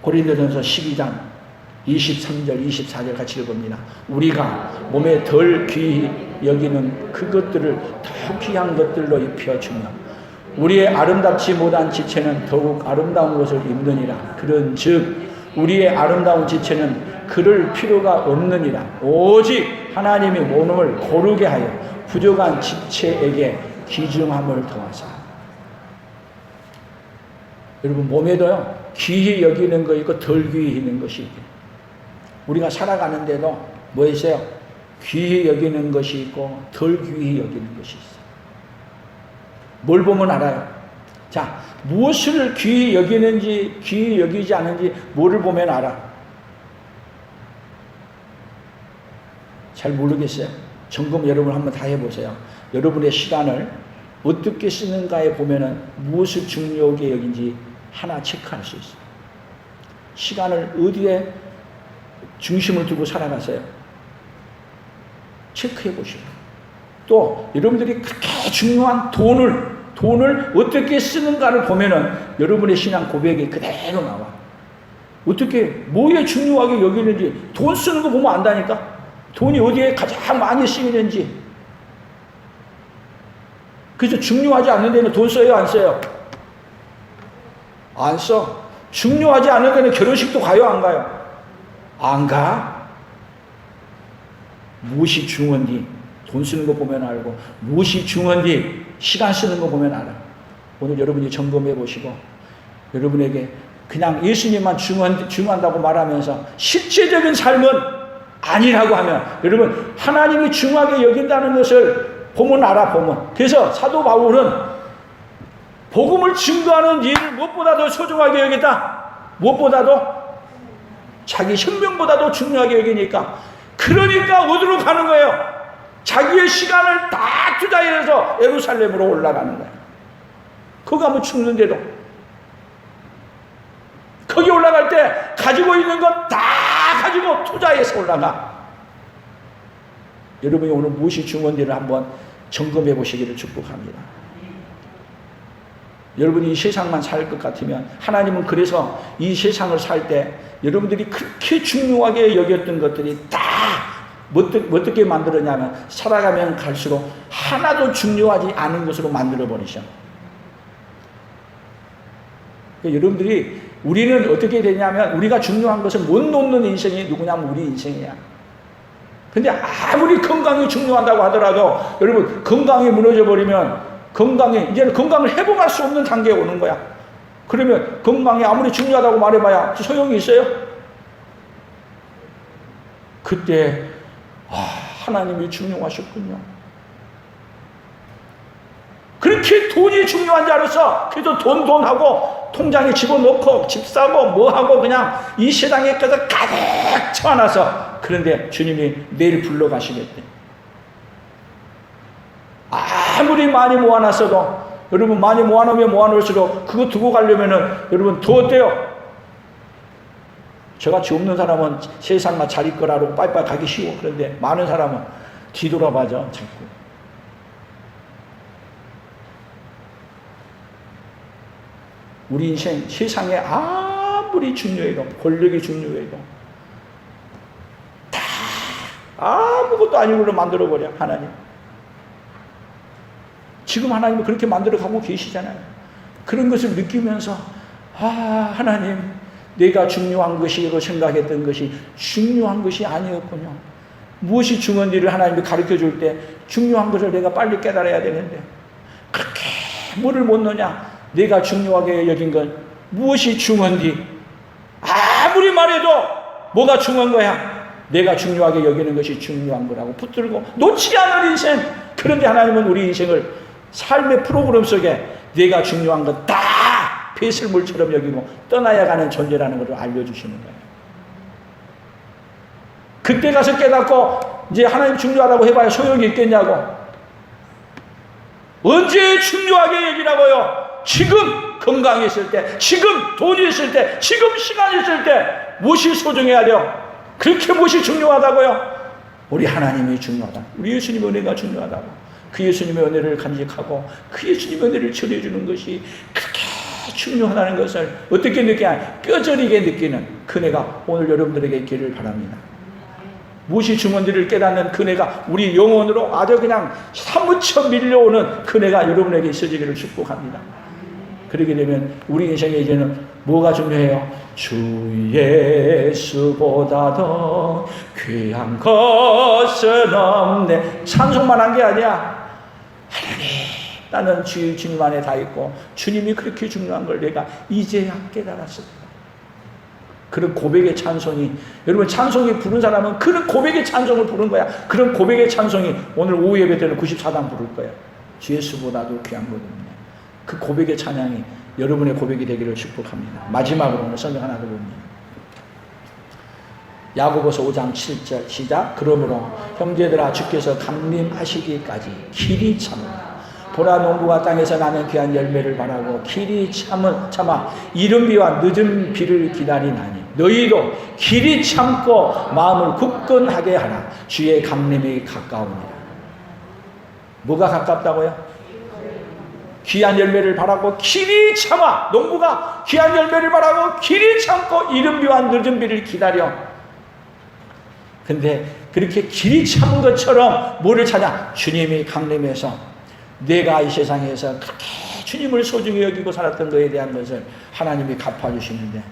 [SPEAKER 1] 고린도전서 12장 23절 24절 같이 읽어봅니다. 우리가 몸에 덜 귀히 여기는 그것들을 더 귀한 것들로 입혀주며 우리의 아름답지 못한 지체는 더욱 아름다운 것을 입느니라. 그런즉 우리의 아름다운 지체는 그럴 필요가 없느니라. 오직 하나님이 몸을 고르게 하여 부족한 지체에게 귀중함을 더하사. 여러분, 몸에도요, 귀히 여기는 거 있고 덜 귀히 여기는 것이 있고, 우리가 살아가는데도 뭐 있어요? 귀히 여기는 것이 있고 덜 귀히 여기는 것이 있어요. 뭘 보면 알아요? 자, 무엇을 귀히 여기는지 귀히 여기지 않은지 뭐를 보면 알아? 잘 모르겠어요. 점검 여러분 한번 다 해보세요. 여러분의 시간을 어떻게 쓰는가에 보면은 무엇을 중요하게 여긴지 하나 체크할 수 있어요. 시간을 어디에 중심을 두고 살아가세요. 체크해 보시고, 또 여러분들이 그렇게 중요한 돈을 어떻게 쓰는가를 보면은 여러분의 신앙 고백이 그대로 나와. 어떻게 뭐에 중요하게 여기는지 돈 쓰는 거 보면 안다니까. 돈이 어디에 가장 많이 쓰이는지. 그래서 중요하지 않는 데는 돈 써요, 안 써요? 안 써. 중요하지 않은 데는 결혼식도 가요, 안 가요? 안 가. 무엇이 중요한지 돈 쓰는 거 보면 알고, 무엇이 중요한지 시간 쓰는 거 보면 알아. 오늘 여러분이 점검해 보시고, 여러분에게 그냥 예수님만 중요한다고 말하면서 실제적인 삶은 아니라고 하면, 여러분 하나님이 중요하게 여긴다는 것을 보면 알아. 보면. 그래서 사도 바울은 복음을 증거하는 일을 무엇보다도 소중하게 여겼다. 무엇보다도 자기 생명보다도 중요하게 여기니까. 그러니까 어디로 가는 거예요? 자기의 시간을 다 투자해서 예루살렘으로 올라가는 거예요. 거기 가면 죽는데도. 거기 올라갈 때 가지고 있는 건 다 가지고 투자해서 올라가. 여러분이 오늘 무엇이 중요한지를 한번 점검해 보시기를 축복합니다. 여러분이 이 세상만 살 것 같으면, 하나님은 그래서 이 세상을 살 때 여러분들이 그렇게 중요하게 여겼던 것들이 다 어떻게 만들었냐면, 살아가면 갈수록 하나도 중요하지 않은 것으로 만들어 버리셔. 여러분들이, 우리는 어떻게 되냐면, 우리가 중요한 것을 못 놓는 인생이 누구냐면 우리 인생이야. 근데 아무리 건강이 중요하다고 하더라도, 여러분 건강이 무너져 버리면, 이제는 건강을 회복할 수 없는 단계에 오는 거야. 그러면 건강이 아무리 중요하다고 말해봐야 소용이 있어요? 그때 하나님이 중요하셨군요. 그렇게 돈이 중요한 줄 알았어. 그래서 돈하고 통장에 집어넣고 집 사고 뭐하고 그냥 이 세상에 가서 가득 채워놔서. 그런데 주님이 내일 불러가시겠대. 아무리 많이 모아놨어도, 여러분 많이 모아놓으면 모아놓을수록 그거 두고 가려면은 여러분 더 어때요? 저같이 없는 사람은 세상만 잘 있거라고 빠이빠이 가기 쉬워. 그런데 많은 사람은 뒤돌아봐죠, 자꾸. 우리 인생, 세상에 아무리 중요해도, 권력이 중요해도 다 아무것도 아니고로 만들어버려, 하나님. 지금 하나님은 그렇게 만들어가고 계시잖아요. 그런 것을 느끼면서, 하나님, 내가 중요한 것이라고 생각했던 것이 중요한 것이 아니었군요. 무엇이 중요한지를 하나님이 가르쳐 줄 때 중요한 것을 내가 빨리 깨달아야 되는데, 그렇게 뭐를 못 넣냐? 내가 중요하게 여긴 건 무엇이 중요한지 아무리 말해도 뭐가 중요한 거야? 내가 중요하게 여기는 것이 중요한 거라고 붙들고 놓지 않을 인생. 그런데 하나님은 우리 인생을 삶의 프로그램 속에 내가 중요한 건 다 배설물처럼 여기고 떠나야 가는 존재라는 것을 알려주시는 거예요. 그때 가서 깨닫고 이제 하나님 중요하다고 해봐야 소용이 있겠냐고. 언제 중요하게 여기라고요? 지금 건강이 있을 때, 지금 돈이 있을 때, 지금 시간이 있을 때 무엇이 소중해야 돼요? 그렇게 무엇이 중요하다고요? 우리 하나님이 중요하다. 우리 예수님의 은혜가 중요하다고. 그 예수님의 은혜를 간직하고 그 예수님의 은혜를 전해주는 것이 그렇게 중요하다는 것을 어떻게 느끼냐? 뼈저리게 느끼는 그 은혜가 오늘 여러분들에게 있기를 바랍니다. 무엇이 중요한지를 깨닫는 그 은혜가 우리 영혼으로 아주 그냥 사무쳐 밀려오는 그 은혜가 여러분에게 있어지기를 축복합니다. 그렇게 되면 우리 인생에 이제는 뭐가 중요해요? 주 예수보다 더 귀한 것은 없네. 찬송만 한 게 아니야. 하나님, 나는 주님 안에 다 있고 주님이 그렇게 중요한 걸 내가 이제야 깨달았습니다. 그런 고백의 찬송이, 여러분 찬송이 부른 사람은 그런 고백의 찬송을 부른 거야. 그런 고백의 찬송이 오늘 오후 예배 때는 94단 부를 거야. 주 예수보다도 귀한 것은 없네. 그 고백의 찬양이 여러분의 고백이 되기를 축복합니다. 마지막으로 오늘 성경 하나 더 봅니다. 야고보서 5장 7절 시작. 그러므로 형제들아 주께서 강림하시기까지 길이 참아 보라 농부가 땅에서 나는 귀한 열매를 바라고 길이 참아 이른 비와 늦은 비를 기다리나니 너희도 길이 참고 마음을 굳건하게 하라. 주의 강림이 가까우니라. 뭐가 가깝다고요? 귀한 열매를 바라고 길이 참아. 농부가 귀한 열매를 바라고 길이 참고 이른 비와 늦은 비를 기다려. 근데 그렇게 길이 참은 것처럼 뭐를 찾아? 주님이 강림해서 내가 이 세상에서 그렇게 주님을 소중히 여기고 살았던 것에 대한 것을 하나님이 갚아주시는데,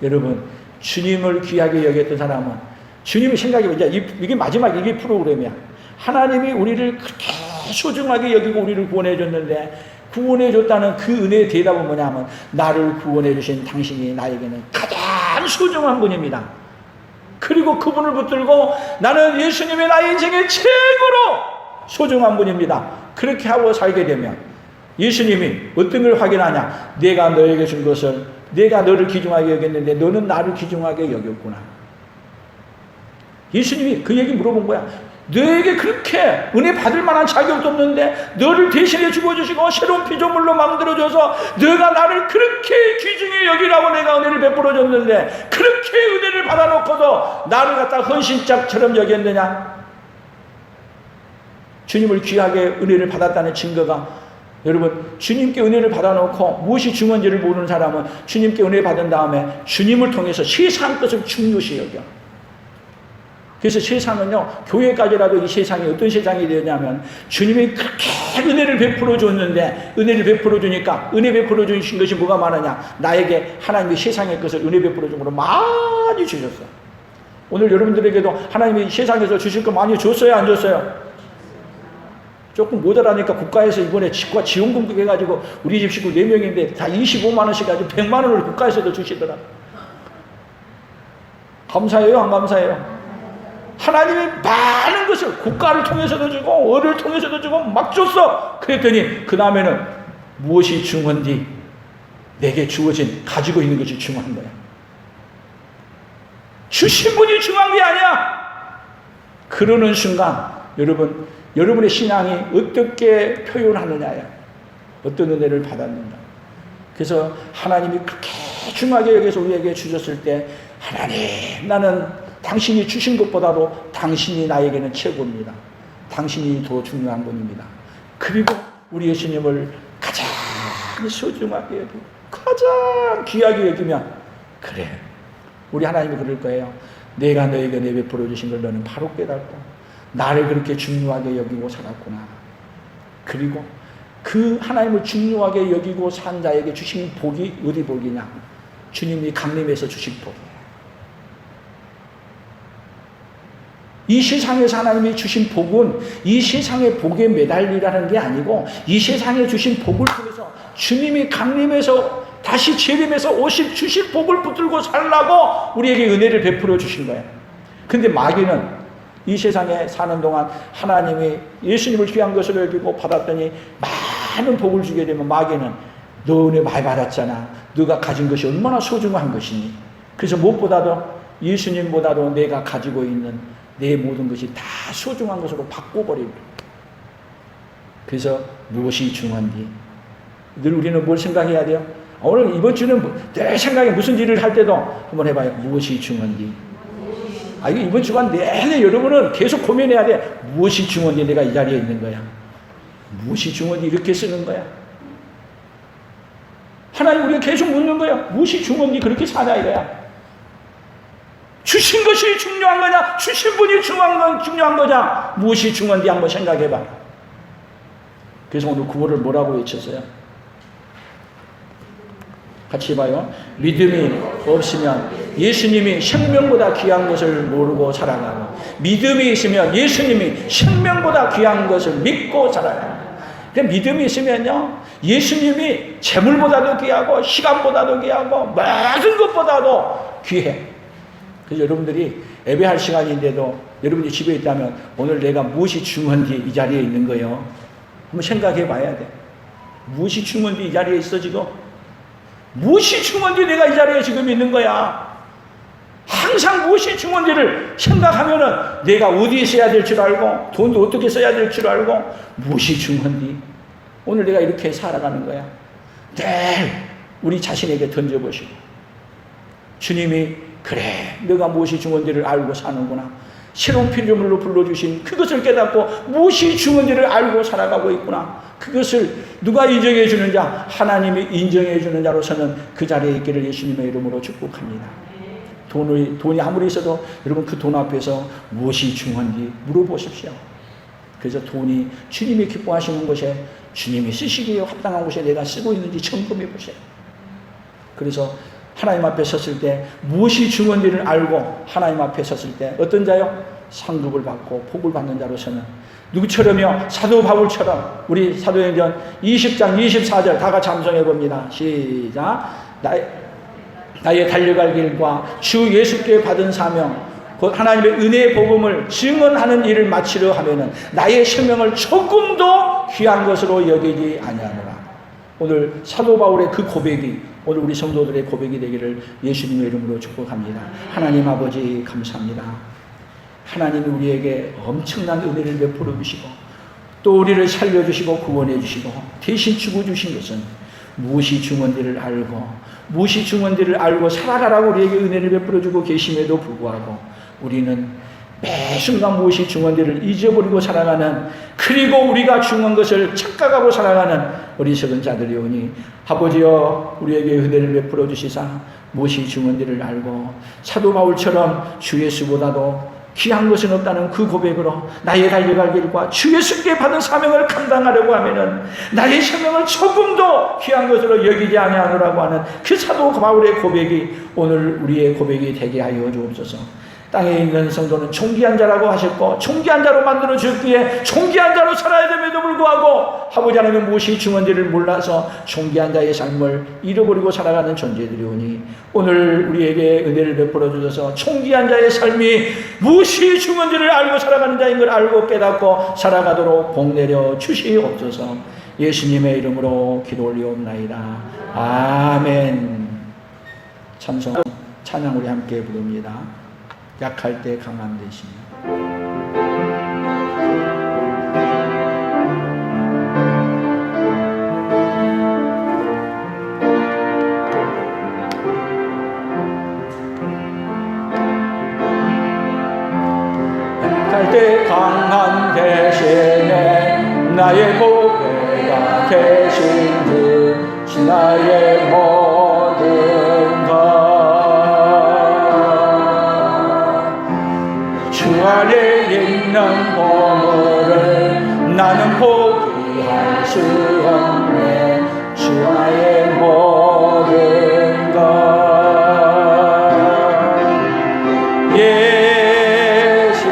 [SPEAKER 1] 여러분 주님을 귀하게 여겼던 사람은 주님이 생각해보자. 이게 마지막 이게 프로그램이야. 하나님이 우리를 그렇게 소중하게 여기고 우리를 구원해줬는데, 구원해줬다는 그 은혜의 대답은 뭐냐면 나를 구원해주신 당신이 나에게는 가장 소중한 분입니다. 그리고 그분을 붙들고 나는 예수님이 나의 인생의 최고로 소중한 분입니다. 그렇게 하고 살게 되면 예수님이 어떤 걸 확인하냐? 내가 너에게 준 것을, 내가 너를 귀중하게 여겼는데 너는 나를 귀중하게 여겼구나. 예수님이 그 얘기 물어본 거야. 너에게 그렇게 은혜 받을 만한 자격도 없는데 너를 대신해 죽어주시고 새로운 피조물로 만들어줘서 너가 나를 그렇게 귀중히 여기라고 내가 은혜를 베풀어 줬는데 그렇게 은혜를 받아놓고도 나를 갖다 헌신짝처럼 여겼느냐? 주님을 귀하게 은혜를 받았다는 증거가, 여러분 주님께 은혜를 받아놓고 무엇이 중요한지를 모르는 사람은 주님께 은혜 받은 다음에 주님을 통해서 세상 것을 중요시 여겨. 그래서 세상은요, 교회까지라도 이 세상이 어떤 세상이 되냐면 주님이 그렇게 은혜를 베풀어 줬는데, 은혜를 베풀어 주니까 은혜 베풀어 주신 것이 뭐가 많으냐? 나에게 하나님이 세상의 것을 은혜 베풀어 준 걸로 많이 주셨어. 오늘 여러분들에게도 하나님이 세상에서 주실 거 많이 줬어요, 안 줬어요? 조금 모자라니까 국가에서 이번에 집과 지원금 해가지고 우리 집 식구 4명인데 다 25만 원씩 가지고 100만 원을 국가에서도 주시더라. 감사해요, 안 감사해요? 하나님이 많은 것을 국가를 통해서도 주고 어를 통해서도 주고 막 줬어. 그랬더니 그 다음에는 무엇이 중요한지, 내게 주어진 가지고 있는 것이 중요한 거야. 주신 분이 중요한 게 아니야. 그러는 순간 여러분, 여러분의 신앙이 어떻게 표현하느냐야. 어떤 은혜를 받았는가. 그래서 하나님이 그렇게 중요하게 여기서 우리에게 주셨을 때, 하나님 나는 당신이 주신 것보다도 당신이 나에게는 최고입니다. 당신이 더 중요한 분입니다. 그리고 우리 예수님을 가장 소중하게 여기고 가장 귀하게 여기면, 그래, 우리 하나님이 그럴 거예요. 내가 너에게 내 베풀어 주신 걸 너는 바로 깨닫고 나를 그렇게 중요하게 여기고 살았구나. 그리고 그 하나님을 중요하게 여기고 산 자에게 주신 복이 어디 복이냐? 주님이 강림해서 주신 복이에요. 이 세상에서 하나님이 주신 복은 이 세상의 복에 매달리라는 게 아니고, 이 세상에 주신 복을 통해서 주님이 강림해서 다시 재림해서 주신 복을 붙들고 살라고 우리에게 은혜를 베풀어 주신 거예요. 근데 마귀는 이 세상에 사는 동안 하나님이 예수님을 귀한 것으로 여기고 받았더니 많은 복을 주게 되면 마귀는 너 은혜 많이 받았잖아. 너가 가진 것이 얼마나 소중한 것이니. 그래서 무엇보다도 예수님보다도 내가 가지고 있는 내 모든 것이 다 소중한 것으로 바꿔버립니다. 그래서 무엇이 중요한지 늘 우리는 뭘 생각해야 돼요? 오늘 이번 주는 내 생각에 무슨 일을 할 때도 한번 해봐요. 무엇이 중요한지. 이번 주간 내내 여러분은 계속 고민해야 돼. 무엇이 중요한지 내가 이 자리에 있는 거야. 무엇이 중요한지 이렇게 쓰는 거야. 하나님 우리가 계속 묻는 거야. 무엇이 중요한지 그렇게 사자 이거야. 주신 것이 중요한 거냐? 주신 분이 중요한 거냐? 무엇이 중요한지 한번 생각해봐. 그래서 오늘 구호를 뭐라고 외쳤어요? 같이 봐요. 믿음이 없으면 예수님이 생명보다 귀한 것을 모르고 살아가고, 믿음이 있으면 예수님이 생명보다 귀한 것을 믿고 살아가고, 그러니까 믿음이 있으면요, 예수님이 재물보다도 귀하고 시간보다도 귀하고 모든 것보다도 귀해. 그래서 여러분들이 예배할 시간인데도 여러분이 집에 있다면 오늘 내가 무엇이 중요한지 이 자리에 있는 거예요. 한번 생각해 봐야 돼. 무엇이 중요한지 이 자리에 있어 지금? 무엇이 중요한지 내가 이 자리에 지금 있는 거야. 항상 무엇이 중요한지를 생각하면은 내가 어디에 써야 될 줄 알고, 돈도 어떻게 써야 될 줄 알고, 무엇이 중요한지 오늘 내가 이렇게 살아가는 거야. 늘 우리 자신에게 던져보시고, 주님이 그래 내가 무엇이 중요한지를 알고 사는구나, 새로운 피조물로 불러주신 그것을 깨닫고 무엇이 중요한지를 알고 살아가고 있구나, 그것을 누가 인정해 주는 자? 하나님이 인정해 주는 자로서는 그 자리에 있기를 예수님의 이름으로 축복합니다. 돈이 아무리 있어도 여러분 그 돈 앞에서 무엇이 중요한지 물어보십시오. 그래서 돈이 주님이 기뻐하시는 곳에, 주님이 쓰시기에 합당한 곳에 내가 쓰고 있는지 점검해 보세요. 그래서 하나님 앞에 섰을 때 무엇이 중요한지를 알고 하나님 앞에 섰을 때 어떤 자요? 상급을 받고 복을 받는 자로서는 누구처럼요? 사도 바울처럼. 우리 사도행전 20장 24절 다 같이 함성해 봅니다. 시작. 나의 달려갈 길과 주 예수께 받은 사명, 곧 하나님의 은혜의 복음을 증언하는 일을 마치려 하면은 나의 생명을 조금도 귀한 것으로 여기지 아니하노라. 오늘 사도 바울의 그 고백이 오늘 우리 성도들의 고백이 되기를 예수님의 이름으로 축복합니다. 하나님 아버지 감사합니다. 하나님이 우리에게 엄청난 은혜를 베풀어 주시고 또 우리를 살려주시고 구원해 주시고 대신 주고 주신 것은 무엇이 중요한지를 알고, 무엇이 중요한지를 알고 살아가라고 우리에게 은혜를 베풀어 주고 계심에도 불구하고 우리는 매 순간 무엇이 중요한지를 잊어버리고 살아가는, 그리고 우리가 중요한 것을 착각하고 살아가는 어리석은 자들이오니 아버지여 우리에게 은혜를 베풀어 주시사 무엇이 중요한지를 알고 사도 바울처럼 주 예수보다도 귀한 것은 없다는 그 고백으로 나의 달려갈 길과 주 예수께 받은 사명을 감당하려고 하면은 나의 생명을 조금도 귀한 것으로 여기지 아니하노라고 하는 그 사도 바울의 고백이 오늘 우리의 고백이 되게 하여 주옵소서. 땅에 있는 성도는 존귀한 자라고 하셨고 존귀한 자로 만들어 주셨기에 존귀한 자로 살아야 됨에도 불구하고 아버지 하나님은 무엇이 중요한지를 몰라서 존귀한 자의 삶을 잃어버리고 살아가는 존재들이오니 오늘 우리에게 은혜를 베풀어 주셔서 존귀한 자의 삶이 무엇이 중요한지를 알고 살아가는 자인 걸 알고 깨닫고 살아가도록 복 내려 주시옵소서. 예수님의 이름으로 기도 올리옵나이다. 아멘. 찬양 우리 함께 부릅니다. 약할 때 강한 대신. 약할 때 강한 대신에 나의 보배가 되신 주 나의 모든 것 주 안에 있는 보물을 나는 포기할 수 없네. 주 안의 모든 것 예수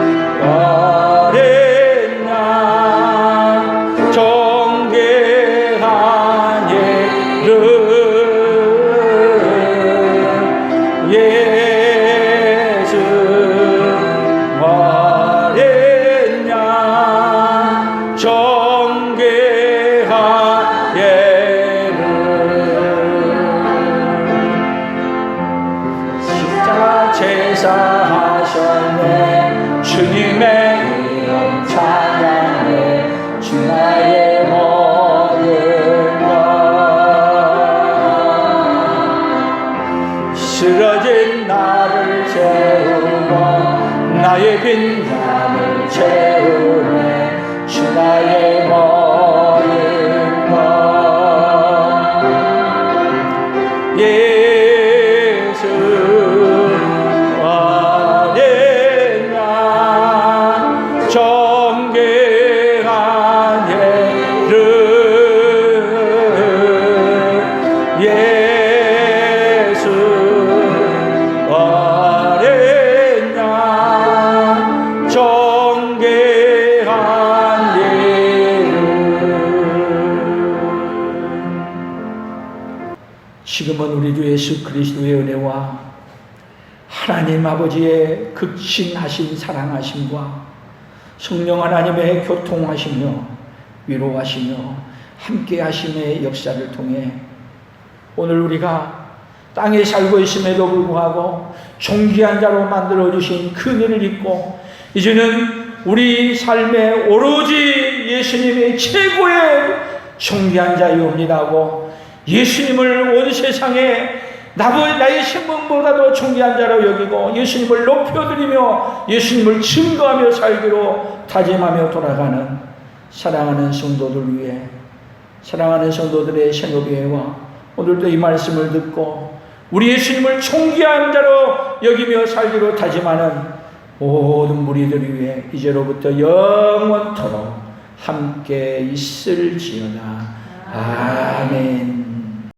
[SPEAKER 1] 어린 양 존귀한 이름 제사하셨네. 주님의 이름 찬양해. 주 나의 모든 것 쓰러진 나를 채우고 나의 빈잔을 채우네. 주 나의 모든 것 우리 주 예수 그리스도의 은혜와 하나님 아버지의 극신하신 사랑하심과 성령 하나님의 교통하시며 위로하시며 함께하심의 역사를 통해 오늘 우리가 땅에 살고 있음에도 불구하고 존귀한 자로 만들어주신 그 은혜를 잊고 이제는 우리 삶에 오로지 예수님이 최고의 존귀한 자이옵니다고 예수님을 온 세상에 나의 생명보다도 존귀한 자로 여기고 예수님을 높여드리며 예수님을 증거하며 살기로 다짐하며 돌아가는 사랑하는 성도들 위해 사랑하는 성도들의 생업예와 오늘도 이 말씀을 듣고 우리 예수님을 존귀한 자로 여기며 살기로 다짐하는 모든 무리들 위해 이제로부터 영원토록 함께 있을지어다. 아멘.